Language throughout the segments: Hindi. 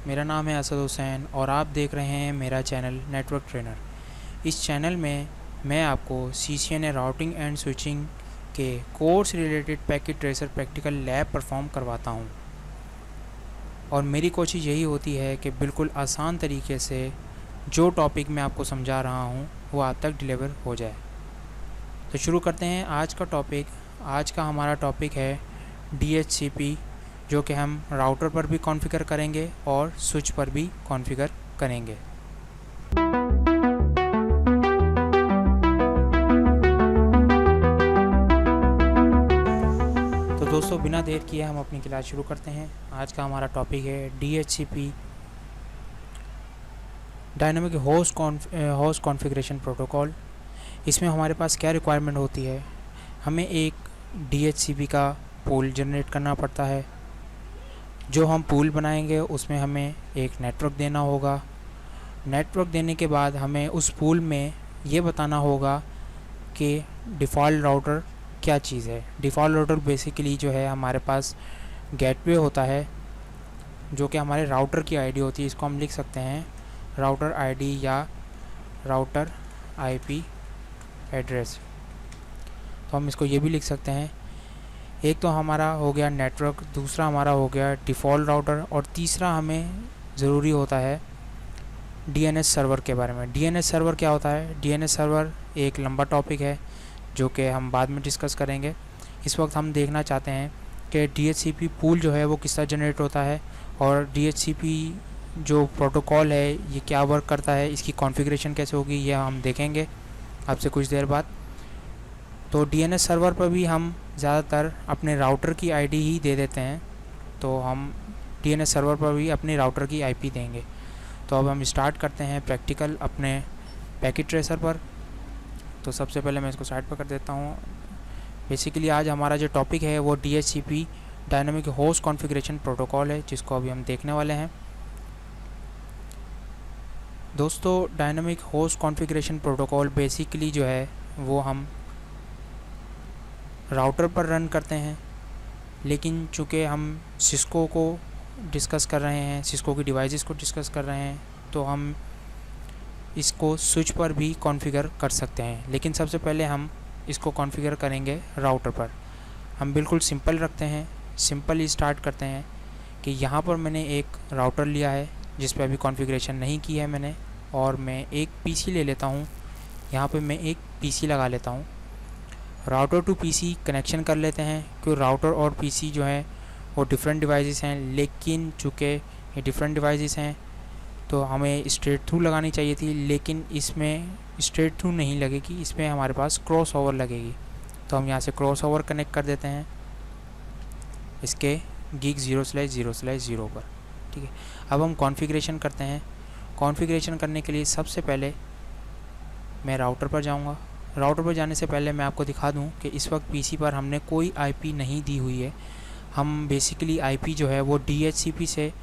मेरा नाम है असद हुसैन और आप देख रहे हैं मेरा चैनल नेटवर्क ट्रेनर। इस चैनल में मैं आपको CCNA राउटिंग एंड स्विचिंग के course related packet tracer practical lab perform करवाता हूं और मेरी कोशिश यही होती है कि बिल्कुल आसान तरीके से जो टॉपिक मैं आपको समझा रहा हूं वो आप तक डिलीवर हो जाए। तो शुरू करते हैं आज का टॉपिक। आज का हमारा टॉपिक है DHCP, जो कि हम राउटर पर भी कॉन्फ़िगर करेंगे और स्विच पर भी कॉन्फ़िगर करेंगे। तो दोस्तों, बिना देर किए हम अपनी क्लास शुरू करते हैं। आज का हमारा टॉपिक है DHCP, dynamic host configuration protocol. इसमें हमारे पास क्या रिक्वायरमेंट होती है? हमें एक DHCP का पूल जनरेट करना पड़ता है। जो हम पूल बनाएंगे उसमें हमें एक नेटवर्क देना होगा। नेटवर्क देने के बाद हमें उस पूल में ये बताना होगा कि डिफ़ॉल्ट राउटर क्या चीज़ है। डिफ़ॉल्ट राउटर बेसिकली जो है हमारे पास गेटवे होता है, जो कि हमारे राउटर की आईडी होती है। इसको हम लिख सकते हैं राउटर आईडी या राउटर IP एड्रेस। तो हम इसको ये भी लिख सकते हैं। एक तो हमारा हो गया नेटवर्क, दूसरा हमारा हो गया डिफ़ॉल्ट राउटर और तीसरा हमें ज़रूरी होता है DNS सर्वर के बारे में। DNS सर्वर क्या होता है? DNS सर्वर एक लंबा टॉपिक है जो कि हम बाद में डिस्कस करेंगे। इस वक्त हम देखना चाहते हैं कि DHCP पूल जो है वो किस तरह जनरेट होता है और DHCP जो प्रोटोकॉल है ये क्या वर्क करता है, इसकी कॉन्फ़िगरेशन कैसे होगी, यह हम देखेंगे आपसे कुछ देर बाद। तो DNS सर्वर पर भी हम ज़्यादातर अपने राउटर की आईडी ही दे देते हैं, तो हम DNS सर्वर पर भी अपने राउटर की IP देंगे। तो अब हम स्टार्ट करते हैं प्रैक्टिकल अपने पैकेट ट्रेसर पर। तो सबसे पहले मैं इसको साइड पर कर देता हूँ। बेसिकली आज हमारा जो टॉपिक है वो DHCP dynamic host configuration protocol है, जिसको अभी हम देखने वाले हैं। दोस्तों, dynamic host configuration protocol basically जो है वो हम राउटर पर रन करते हैं, लेकिन चूँकि हम सिस्को को डिस्कस कर रहे हैं, सिस्को की डिवाइसेस को डिस्कस कर रहे हैं, तो हम इसको स्विच पर भी कॉन्फ़िगर कर सकते हैं। लेकिन सबसे पहले हम इसको कॉन्फ़िगर करेंगे राउटर पर। हम बिल्कुल सिंपल रखते हैं, सिंपल ही स्टार्ट करते हैं कि यहाँ पर मैंने एक राउटर लिया है जिस पर अभी कॉन्फ़िगरेशन नहीं की है मैंने, और मैं एक PC ले लेता हूँ। यहाँ पे मैं एक PC लगा लेता हूँ। राउटर टू PC कनेक्शन कर लेते हैं, क्योंकि राउटर और PC जो है वो डिफरेंट डिवाइसेस हैं। लेकिन चूँकि ये डिफरेंट डिवाइसेस हैं तो हमें स्ट्रेट थ्रू लगानी चाहिए थी, लेकिन इसमें स्ट्रेट थ्रू नहीं लगेगी, इसमें हमारे पास क्रॉस ओवर लगेगी। तो हम यहाँ से क्रॉस ओवर कनेक्ट कर देते हैं इसके gig 0/0/0 पर। ठीक है, अब हम कॉन्फ़िगरेशन करते हैं। कॉन्फ़िगरेशन करने के लिए सबसे पहले मैं राउटर पर जाऊँगा। राउटर पर जाने से पहले मैं आपको दिखा दूं कि इस वक्त PC पर हमने कोई IP नहीं दी हुई है। हम बेसिकली IP जो है वो DHCP से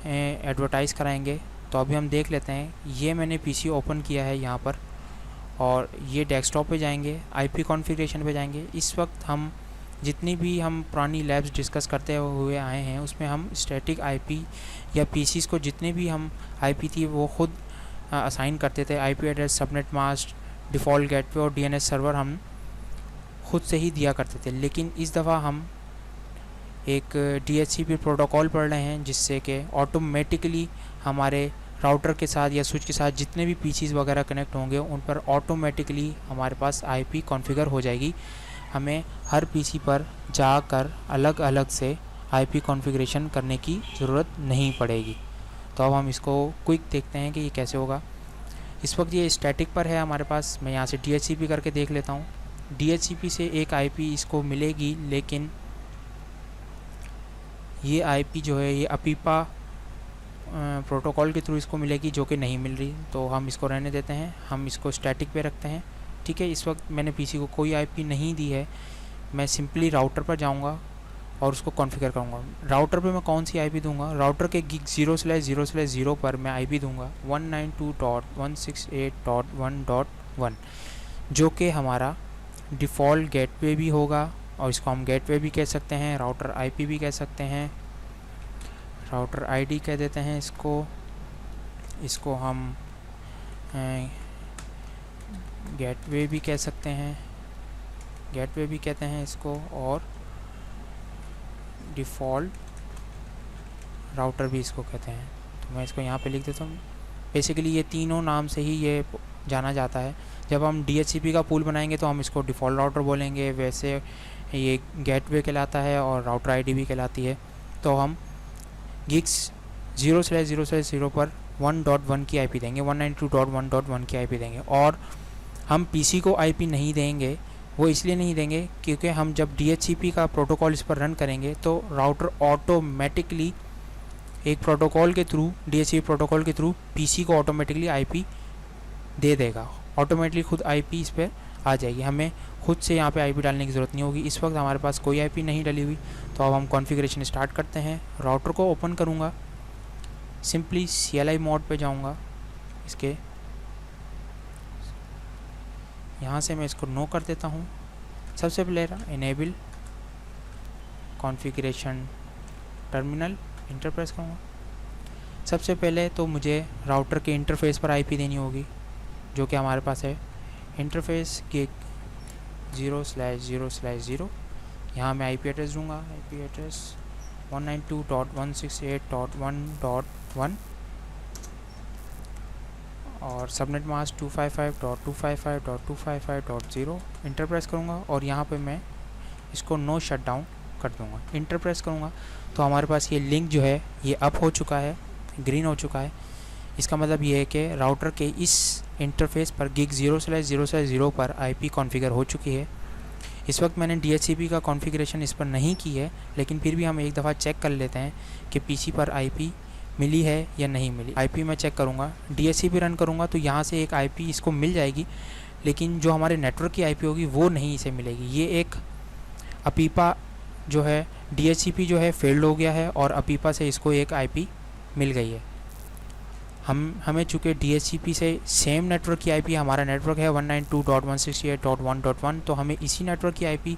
एडवर्टाइज़ कराएंगे। तो अभी हम देख लेते हैं। ये मैंने PC ओपन किया है यहाँ पर, और ये डेस्कटॉप पे जाएंगे, IP कॉन्फ़िगरेशन पे जाएंगे। इस वक्त हम जितनी भी हम पुरानी लैब्स डिस्कस करते हुए आए हैं उसमें हम स्टैटिक IP या PCs को जितने भी हम IP थी वो खुद असाइन करते थे। IP address, subnet mask, default gateway और DNS सर्वर हम खुद से ही दिया करते थे। लेकिन इस दफ़ा हम एक DHCP प्रोटोकॉल पढ़ रहे हैं जिससे कि ऑटोमेटिकली हमारे राउटर के साथ या स्विच के साथ जितने भी PCs वगैरह कनेक्ट होंगे उन पर ऑटोमेटिकली हमारे पास IP कॉन्फ़िगर हो जाएगी। हमें हर PC पर जाकर अलग अलग से IP कॉन्फ़िगरेशन करने की ज़रूरत नहीं पड़ेगी। तो अब हम इसको क्विक देखते हैं कि ये कैसे होगा। इस वक्त ये स्टैटिक पर है हमारे पास। मैं यहाँ से DHCP करके देख लेता हूँ। DHCP से एक IP इसको मिलेगी, लेकिन ये IP जो है ये अपीपा प्रोटोकॉल के थ्रू इसको मिलेगी, जो कि नहीं मिल रही। तो हम इसको रहने देते हैं, हम इसको स्टैटिक पे रखते हैं। ठीक है, इस वक्त मैंने PC को कोई IP नहीं दी है। मैं सिंपली राउटर पर जाऊँगा और उसको कॉन्फ़िगर करूँगा। राउटर पे मैं कौन सी IP दूंगा? राउटर के gig 0/0/0 पर मैं IP दूंगा 192.168.1.1, जो कि हमारा डिफ़ॉल्ट गेटवे भी होगा, और इसको हम गेटवे भी कह सकते हैं, राउटर IP भी कह सकते हैं। राउटर आईडी कह देते हैं इसको हम गेटवे भी कह सकते हैं, गेटवे भी कहते हैं इसको, और डिफ़ॉल्ट राउटर भी इसको कहते हैं। तो मैं इसको यहाँ पे लिख देता हूँ। बेसिकली ये तीनों नाम से ही ये जाना जाता है। जब हम DHCP का पूल बनाएंगे तो हम इसको डिफ़ॉल्ट राउटर बोलेंगे, वैसे ये गेटवे कहलाता है और राउटर आईडी भी कहलाती है। तो हम गिग्स 0/0/0 पर 1.1 की IP देंगे, 192.1.1 की IP देंगे। और हम PC को IP नहीं देंगे, वो इसलिए नहीं देंगे क्योंकि हम जब DHCP का प्रोटोकॉल इस पर रन करेंगे तो राउटर ऑटोमेटिकली एक प्रोटोकॉल के थ्रू, DHCP प्रोटोकॉल के थ्रू PC को ऑटोमेटिकली IP दे देगा, ऑटोमेटिकली खुद IP इस पर आ जाएगी। हमें खुद से यहाँ पे IP डालने की ज़रूरत नहीं होगी। इस वक्त हमारे पास कोई IP नहीं डली हुई। तो अब हम कॉन्फ़िगरेशन स्टार्ट करते हैं। राउटर को ओपन करूँगा, सिंपली CLI मोड पे जाऊँगा, इसके यहाँ से मैं इसको नो कर देता हूँ। सबसे पहले enable configuration terminal enter press करूँगा। सबसे पहले तो मुझे राउटर के इंटरफेस पर IP देनी होगी, जो कि हमारे पास है इंटरफेस गिग 0/0/0। यहाँ मैं IP एड्रेस दूँगा, IP एड्रेस 192.168.1.1 और सबनेट मास्क 255.255.255.0 इंटर प्रेस करूँगा और यहाँ पे मैं इसको नो शट डाउन कर दूँगा। इंटर प्रेस करूँगा तो हमारे पास ये लिंक जो है ये अप हो चुका है, ग्रीन हो चुका है। इसका मतलब ये है कि राउटर के इस इंटरफेस पर गिग 0/0/0 पर IP कॉन्फ़िगर हो चुकी है। इस वक्त मैंने DHCP का कॉन्फ़िगरेशन इस पर नहीं की है, लेकिन फिर भी हम एक दफ़ा चेक कर लेते हैं कि PC पर IP मिली है या नहीं मिली। IP मैं चेक करूँगा, DHCP रन करूँगा तो यहाँ से एक IP इसको मिल जाएगी, लेकिन जो हमारे नेटवर्क की IP होगी वो नहीं इसे मिलेगी। ये एक अपीपा जो है, DHCP जो है फेल्ड हो गया है और अपीपा से इसको एक IP मिल गई है। हमें चूँकि DHCP से सेम नेटवर्क की IP, हमारा नेटवर्क है 192.168.1.1, तो हमें इसी नेटवर्क की IP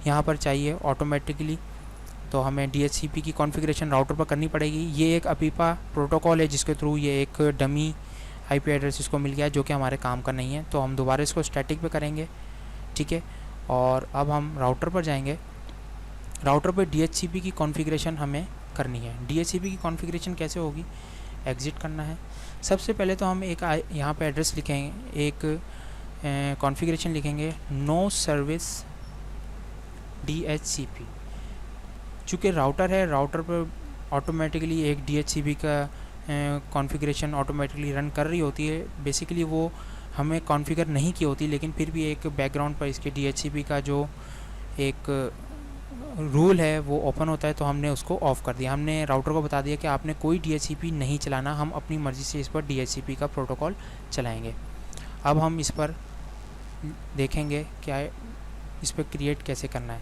यहाँ पर चाहिए ऑटोमेटिकली। तो हमें DHCP की कॉन्फ़िगरेशन राउटर पर करनी पड़ेगी। ये एक अपीपा प्रोटोकॉल है जिसके थ्रू ये एक डमी IP एड्रेस इसको मिल गया, जो कि हमारे काम का नहीं है। तो हम दोबारा इसको स्टैटिक पे करेंगे, ठीक है। और अब हम राउटर पर जाएंगे। राउटर पर DHCP की कॉन्फ़िगरेशन हमें करनी है। DHCP की कॉन्फ़िगरेशन कैसे होगी, एग्ज़िट करना है। सबसे पहले तो हम एक यहाँ पे एड्रेस लिखेंगे, एक कॉन्फ़िगरेशन लिखेंगे, नो सर्विस DHCP। चूँकि राउटर है, राउटर पर ऑटोमेटिकली एक DHCP का कॉन्फ़िगरेशन ऑटोमेटिकली रन कर रही होती है। बेसिकली वो हमें कॉन्फ़िगर नहीं की होती, लेकिन फिर भी एक बैकग्राउंड पर इसके DHCP का जो एक रूल है वो ओपन होता है, तो हमने उसको ऑफ़ कर दिया। हमने राउटर को बता दिया कि आपने कोई DHCP नहीं चलाना, हम अपनी मर्ज़ी से इस पर DHCP का प्रोटोकॉल चलाएंगे। अब हम इस पर देखेंगे क्या इस पर क्रिएट कैसे करना है।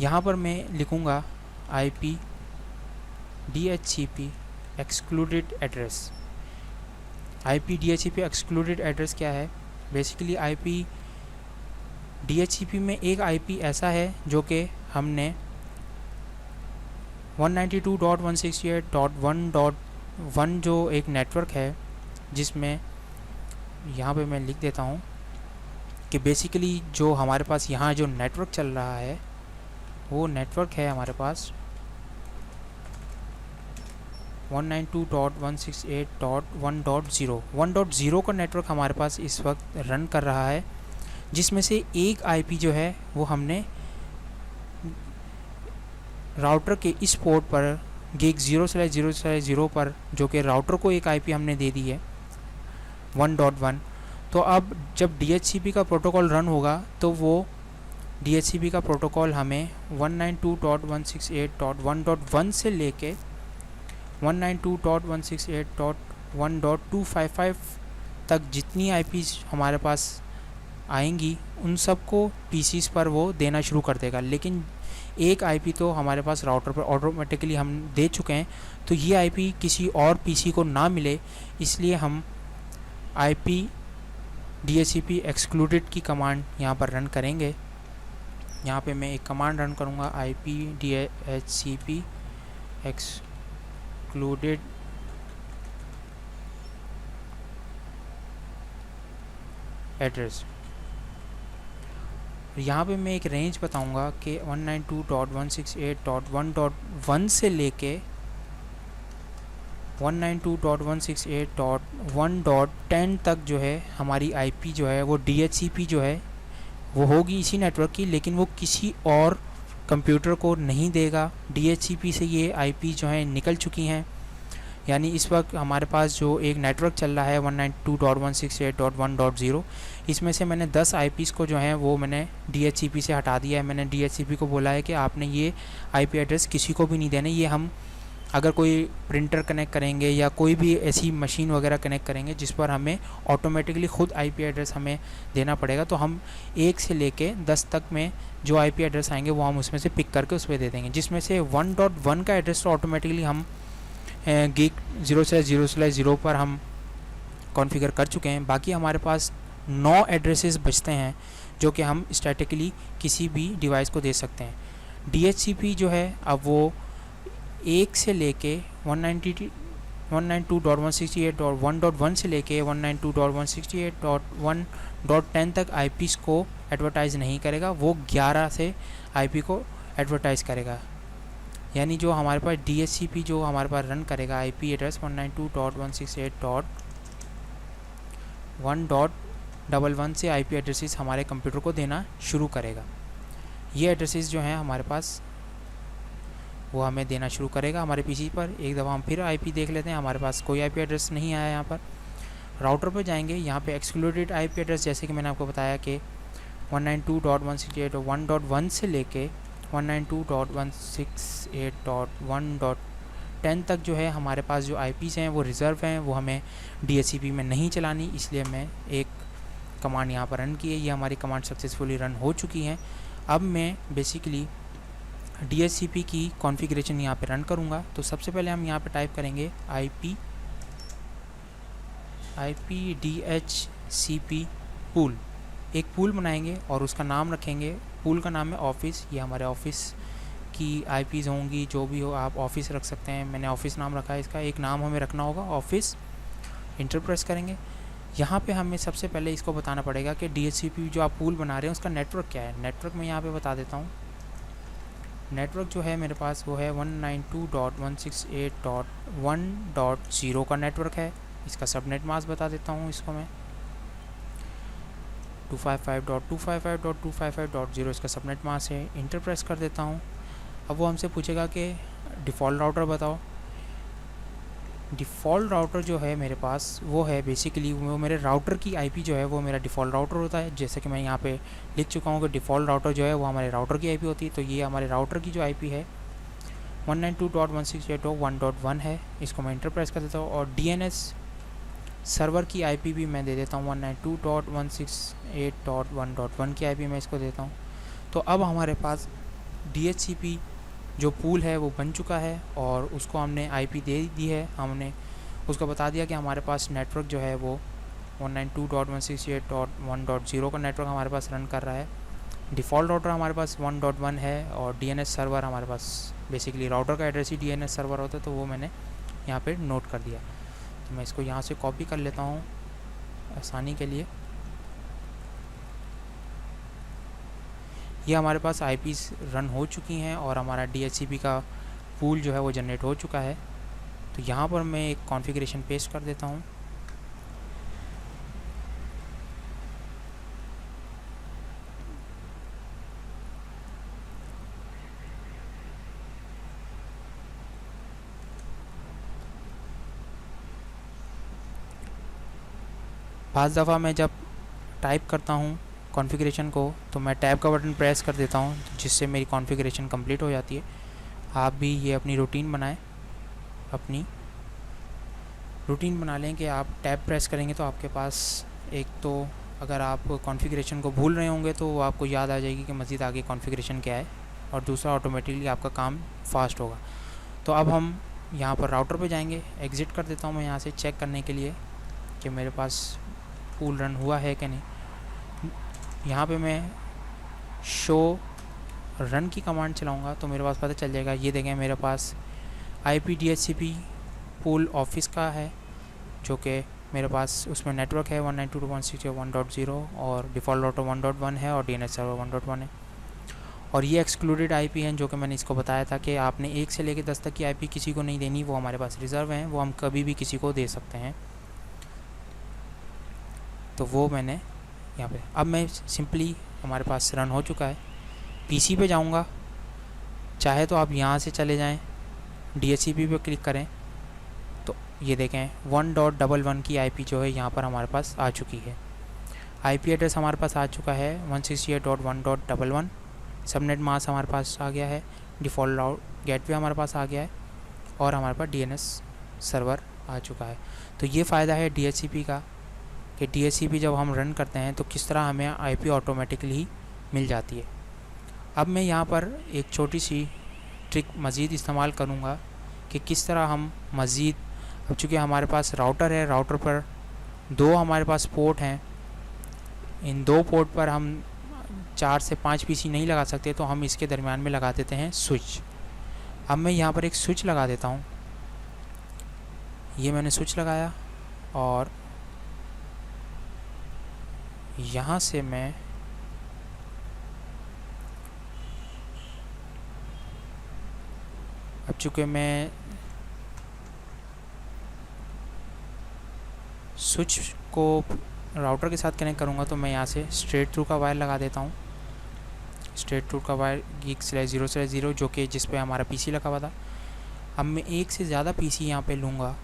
यहाँ पर मैं लिखूँगा IP DHCP excluded address. IP DHCP excluded address क्या है? बेसिकली IP DHCP में एक IP ऐसा है जो कि हमने 192.168.1.1 जो एक नेटवर्क है, जिसमें यहाँ पे मैं लिख देता हूँ कि बेसिकली जो हमारे पास यहाँ जो नेटवर्क चल रहा है वो नेटवर्क है हमारे पास 192.168.1.0। 1.0 का नेटवर्क हमारे पास इस वक्त रन कर रहा है, जिसमें से एक IP जो है वो हमने राउटर के इस पोर्ट पर गिग 0/0/0 पर, जो कि राउटर को एक IP हमने दे दी है 1.1। तो अब जब DHCP का प्रोटोकॉल रन होगा तो वो DHCP का प्रोटोकॉल हमें 192.168.1.1 से लेके 192.168.1.255 तक जितनी IPs हमारे पास आएंगी उन सबको PCs पर वो देना शुरू कर देगा। लेकिन एक IP तो हमारे पास राउटर पर ऑटोमेटिकली हम दे चुके हैं, तो ये IP किसी और PC को ना मिले, इसलिए हम IP DHCP एक्सक्लूडेड की कमांड यहाँ पर रन करेंगे। यहाँ पे मैं एक कमांड रन करूँगा, IP DHCP एक्सक्लूडेड एड्रेस। यहाँ पे मैं एक रेंज बताऊँगा कि 192.168.1.1 से लेके 192.168.1.10 तक जो है हमारी आईपी जो है वो DHCP जो है वो होगी इसी नेटवर्क की, लेकिन वो किसी और कंप्यूटर को नहीं देगा। DHCP से ये आईपी जो है निकल चुकी हैं, यानी इस वक्त हमारे पास जो एक नेटवर्क चल रहा है 192.168.1.0, इसमें से मैंने 10 आईपीज़ को जो है वो मैंने DHCP से हटा दिया है। मैंने DHCP को बोला है कि आपने ये आईपी एड्रेस किसी को भी नहीं देने। ये हम अगर कोई प्रिंटर कनेक्ट करेंगे या कोई भी ऐसी मशीन वगैरह कनेक्ट करेंगे जिस पर हमें ऑटोमेटिकली ख़ुद आईपी एड्रेस हमें देना पड़ेगा, तो हम 1 से लेके 10 तक में जो आईपी एड्रेस आएंगे वो हम उसमें से पिक करके उस पर दे देंगे। जिसमें से 1.1 का एड्रेस तो ऑटोमेटिकली हम गीक 0/0/0 पर हम कॉन्फ़िगर कर चुके हैं। बाकी हमारे पास 9 एड्रेसेस बचते हैं जो कि हम स्टैटिकली किसी भी डिवाइस को दे सकते हैं। DHCP जो है अब वो 1 से लेके 192.168.1.1 से लेके 192.168.1.10 तक आईपीज़ को एडवर्टाइज़ नहीं करेगा, वो 11 से आईपी को एडवर्टाइज़ करेगा। यानी जो हमारे पास DHCP जो हमारे पास रन करेगा आईपी एड्रेस 192.168.1.11 से आईपी एड्रेसेस हमारे कंप्यूटर को देना शुरू करेगा। ये एड्रेसेस जो हैं हमारे पास वो हमें देना शुरू करेगा हमारे पीसी पर। एक दफ़ा हम फिर आईपी देख लेते हैं, हमारे पास कोई आईपी एड्रेस नहीं आया। यहाँ पर राउटर पर जाएंगे, यहाँ पे एक्सक्लूडेड आईपी एड्रेस जैसे कि मैंने आपको बताया कि 192.168.1.1 से लेके 192.168.1.10 तक जो है हमारे पास जो आईपीज़ हैं वो रिज़र्व हैं, वो हमें DHCP में नहीं चलानी। इसलिए मैं एक कमांड यहाँ पर रन की है। ये हमारी कमांड सक्सेसफुली रन हो चुकी हैं। अब मैं बेसिकली DHCP की कॉन्फ़िगरेशन यहाँ पे रन करूँगा। तो सबसे पहले हम यहाँ पे टाइप करेंगे IP DHCP पूल। एक पूल बनाएंगे और उसका नाम रखेंगे, पूल का नाम है ऑफिस। ये हमारे ऑफिस की आईपीज़ होंगी, जो भी हो आप ऑफिस रख सकते हैं। मैंने ऑफिस नाम रखा है इसका। एक नाम हमें रखना होगा ऑफिस। इंटर प्रेस करेंगे। यहाँ पे हमें सबसे पहले इसको बताना पड़ेगा कि DHCP जो आप पूल बना रहे हैं उसका नेटवर्क क्या है। नेटवर्क मैं यहाँ पे बता देता हूँ। नेटवर्क जो है मेरे पास वो है 192.168.1.0 का नेटवर्क है। इसका सबनेट मास्क बता देता हूँ इसको मैं 255.255.255.0 इसका सबनेट मास्क है। इंटर प्रेस कर देता हूँ। अब वो हमसे पूछेगा कि डिफ़ॉल्ट राउटर बताओ। डिफ़ॉल्ट राउटर जो है मेरे पास वो है बेसिकली वो मेरे राउटर की आईपी जो है वो मेरा डिफ़ॉल्ट राउटर होता है। जैसे कि मैं यहाँ पे लिख चुका हूँ कि डिफ़ॉल्ट राउटर जो है वो हमारे राउटर की आईपी होती है। तो ये हमारे राउटर की जो आईपी है 192.168.1.1 है। इसको मैं इंटर प्रेस कर देता हूँ। और DNS सर्वर की आईपी भी मैं दे देता हूँ 192.168.1.1 की आईपी मैं इसको देता हूँ। तो अब हमारे पास DHCP जो पूल है वो बन चुका है और उसको हमने आईपी दे दी है। हमने उसको बता दिया कि हमारे पास नेटवर्क जो है वो 192.168.1.0 का नेटवर्क हमारे पास रन कर रहा है। डिफ़ॉल्ट राउटर हमारे पास 1.1 है और DNS सर्वर हमारे पास बेसिकली राउटर का एड्रेस ही DNS सर्वर होता है। तो वो मैंने यहाँ पे नोट कर दिया। तो मैं इसको यहाँ से कॉपी कर लेता हूँ आसानी के लिए। ये हमारे पास आईपीज़ रन हो चुकी हैं और हमारा DHCP का पूल जो है वो जनरेट हो चुका है। तो यहाँ पर मैं एक कॉन्फ़िगरेशन पेस्ट कर देता हूँ। पाँच दफ़ा मैं जब टाइप करता हूँ कॉन्फ़िगरेशन को तो मैं टैब का बटन प्रेस कर देता हूँ, जिससे मेरी कॉन्फ़िगरेशन कंप्लीट हो जाती है। आप भी ये अपनी रूटीन बनाएं, अपनी रूटीन बना लें कि आप टैब प्रेस करेंगे तो आपके पास एक तो अगर आप कॉन्फ़िगरेशन को भूल रहे होंगे तो आपको याद आ जाएगी कि मज़ीद आगे कॉन्फ़िगरेशन क्या है, और दूसरा ऑटोमेटिकली आपका काम फास्ट होगा। तो अब हम यहाँ पर राउटर पे जाएंगे। एग्ज़िट कर देता हूँ मैं यहाँ से चेक करने के लिए कि मेरे पास पूल रन हुआ है कि नहीं। यहाँ पे मैं शो रन की कमांड चलाऊँगा तो मेरे पास पता चल जाएगा। ये देखें मेरे पास IP DHCP पूल ऑफिस का है, जो कि मेरे पास उसमें नेटवर्क है 192.168.1.0 और डिफ़ॉल्ट राउटर 1.1 है और DNS सर्वर 1.1 है। और ये एक्सक्लूडेड IP हैं, जो कि मैंने इसको बताया था कि आपने 1 से लेकर 10 तक की IP किसी को नहीं देनी, वो हमारे पास रिज़र्व हैं, वो हम कभी भी किसी को दे सकते हैं। तो वो मैंने यहाँ पे, अब मैं सिंपली हमारे पास रन हो चुका है, PC पे जाऊँगा। चाहे तो आप यहाँ से चले जाएँ, DHCP पे क्लिक करें तो ये देखें 1.11 की IP जो है यहाँ पर हमारे पास आ चुकी है। IP एड्रेस हमारे पास आ चुका है 168.1.11। सबनेट मास्क हमारे पास आ गया है, डिफ़ॉल्ट राउट गेटवे हमारे पास आ गया है और हमारे पास DNS सर्वर आ चुका है। तो ये फ़ायदा है DHCP का कि DHCP जब हम रन करते हैं तो किस तरह हमें IP ऑटोमेटिकली मिल जाती है। अब मैं यहाँ पर एक छोटी सी ट्रिक मज़ीद इस्तेमाल करूँगा कि किस तरह हम मज़ीद, अब चूँकि हमारे पास राउटर है, राउटर पर 2 हमारे पास पोर्ट हैं, इन 2 पोर्ट पर हम 4 से 5 PC नहीं लगा सकते, तो हम इसके दरमियान में लगा देते हैं स्विच। अब मैं यहाँ पर एक स्विच लगा देता हूँ। ये मैंने स्विच लगाया और यहाँ से मैं अब चूँकि मैं स्विच को राउटर के साथ कनेक्ट करूँगा, तो मैं यहाँ से स्ट्रेट थ्रू का वायर लगा देता हूँ। स्ट्रेट थ्रू का वायर geek/0/0 जो कि जिस पे हमारा PC लगा हुआ था। अब मैं एक से ज़्यादा PC यहाँ पे लूँगा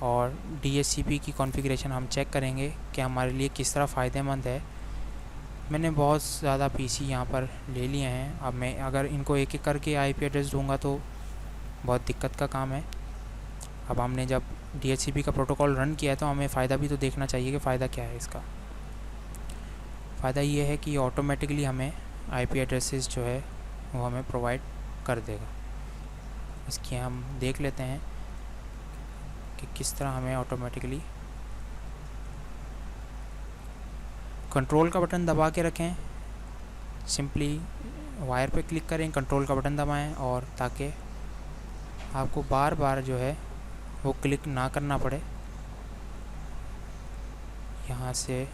और DHCP की कॉन्फ़िगरेशन हम चेक करेंगे कि हमारे लिए किस तरह फ़ायदेमंद है। मैंने बहुत ज़्यादा PC यहाँ पर ले लिए हैं। अब मैं अगर इनको एक एक करके IP एड्रेस दूँगा तो बहुत दिक्कत का काम है। अब हमने जब DHCP का प्रोटोकॉल रन किया है तो हमें फ़ायदा भी तो देखना चाहिए कि फ़ायदा क्या है इसका। फ़ायदा ये है कि ऑटोमेटिकली हमें IP एड्रेसेस जो है वो हमें प्रोवाइड कर देगा। इसकी हम देख लेते हैं कि किस तरह हमें ऑटोमेटिकली। कंट्रोल का बटन दबा के रखें, सिंपली वायर पे क्लिक करें, कंट्रोल का बटन दबाएं, और ताकि आपको बार बार जो है वो क्लिक ना करना पड़े। यहाँ से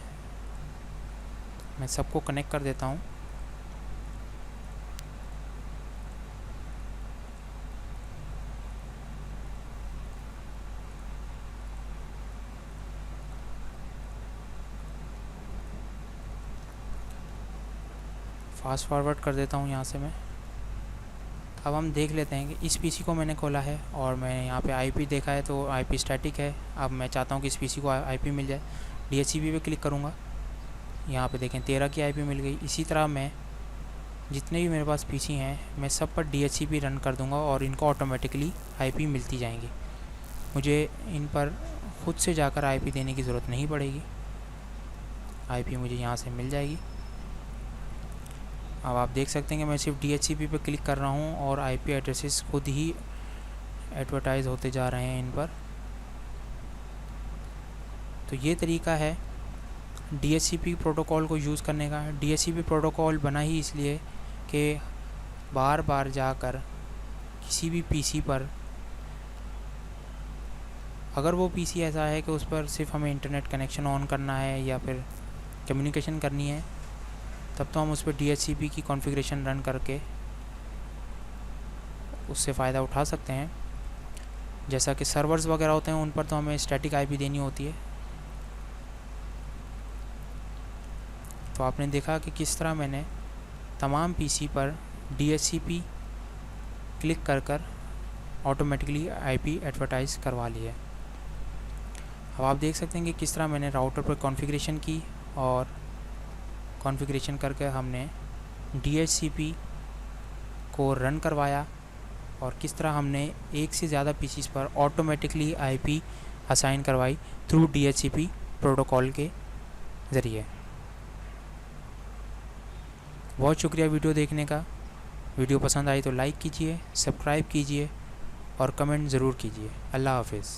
मैं सबको कनेक्ट कर देता हूँ। फास्ट फॉरवर्ड कर देता हूँ यहाँ से मैं। अब हम देख लेते हैं कि इस PC को मैंने खोला है और मैं यहाँ पे IP देखा है तो IP स्टैटिक है। अब मैं चाहता हूँ कि इस PC को IP मिल जाए, DHCP पे क्लिक करूँगा। यहाँ पे देखें 13 की IP मिल गई। इसी तरह मैं जितने भी मेरे पास PC हैं मैं सब पर DHCP रन कर दूँगा और इनको ऑटोमेटिकली IP मिलती जाएंगी। मुझे इन पर ख़ुद से जाकर IP देने की ज़रूरत नहीं पड़ेगी, IP मुझे यहाँ से मिल जाएगी। अब आप देख सकते हैं कि मैं सिर्फ DHCP पे क्लिक कर रहा हूँ और IP एड्रेसेस खुद ही एडवर्टाइज़ होते जा रहे हैं इन पर। तो ये तरीका है DHCP प्रोटोकॉल को यूज़ करने का। DHCP प्रोटोकॉल बना ही इसलिए कि बार बार जाकर किसी भी PC पर, अगर वो PC ऐसा है कि उस पर सिर्फ हमें इंटरनेट कनेक्शन ऑन करना है या फिर कम्युनिकेशन करनी है, तब तो हम उस पर DHCP की कॉन्फ़िगरेशन रन करके उससे फ़ायदा उठा सकते हैं। जैसा कि सर्वर्स वगैरह होते हैं उन पर तो हमें स्टैटिक IP देनी होती है। तो आपने देखा कि किस तरह मैंने तमाम PC पर DHCP क्लिक कर कर ऑटोमेटिकली IP एडवर्टाइज़ करवा लिया है। अब आप देख सकते हैं कि किस तरह मैंने राउटर पर कॉन्फ़िगरेशन की और कॉन्फ़िगरेशन करके हमने DHCP को रन करवाया और किस तरह हमने एक से ज़्यादा PCs पर ऑटोमेटिकली IP असाइन करवाई थ्रू DHCP प्रोटोकॉल के ज़रिए। बहुत शुक्रिया वीडियो देखने का। वीडियो पसंद आई तो लाइक कीजिए, सब्सक्राइब कीजिए और कमेंट ज़रूर कीजिए। अल्लाह हाफ़िज़।